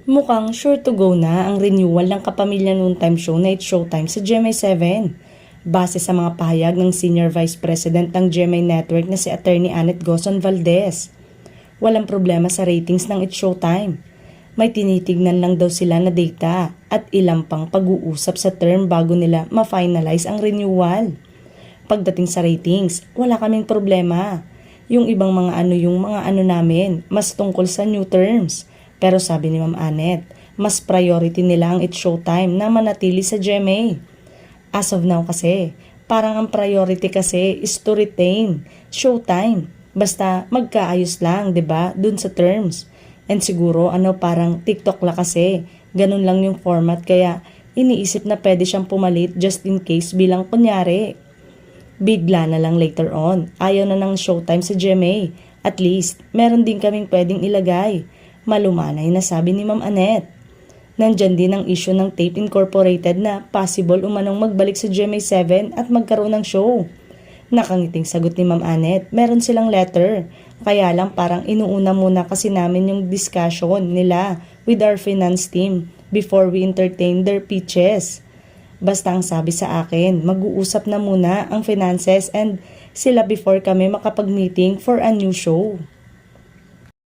Mukhang sure to go na ang renewal ng Kapamilya Noontime Show na It's Showtime sa GMA7. Base sa mga pahayag ng Senior Vice President ng GMA Network na si Attorney Annette Gozon Valdez. Walang problema sa ratings ng It's Showtime. May tinitignan lang daw sila na data at ilang pang pag-uusap sa term bago nila ma-finalize ang renewal. Pagdating sa ratings, wala kaming problema. Yung ibang mga ano namin, mas tungkol sa new terms. Pero sabi ni Ma'am Annette, mas priority nila ang It's Showtime na manatili sa GMA. As of now kasi, parang ang priority kasi is to retain Showtime. Basta magkaayos lang, 'di ba? Dun sa terms. And siguro parang TikTok la kasi, ganun lang yung format kaya iniisip na pwede siyang pumalit just in case bilang kunyari. Bigla na lang later on, ayaw na ng Showtime sa GMA. At least, meron din kaming pwedeng ilagay. Malumanay na sabi ni Ma'am Annette. Nandyan din ang issue ng Tape Incorporated na possible umanong magbalik sa GMA7 at magkaroon ng show. Nakangiting sagot ni Ma'am Annette, meron silang letter. Kaya lang parang inuuna muna kasi namin yung discussion nila with our finance team before we entertain their pitches. Basta ang sabi sa akin, mag-uusap na muna ang finances and sila before kami makapag-meeting for a new show.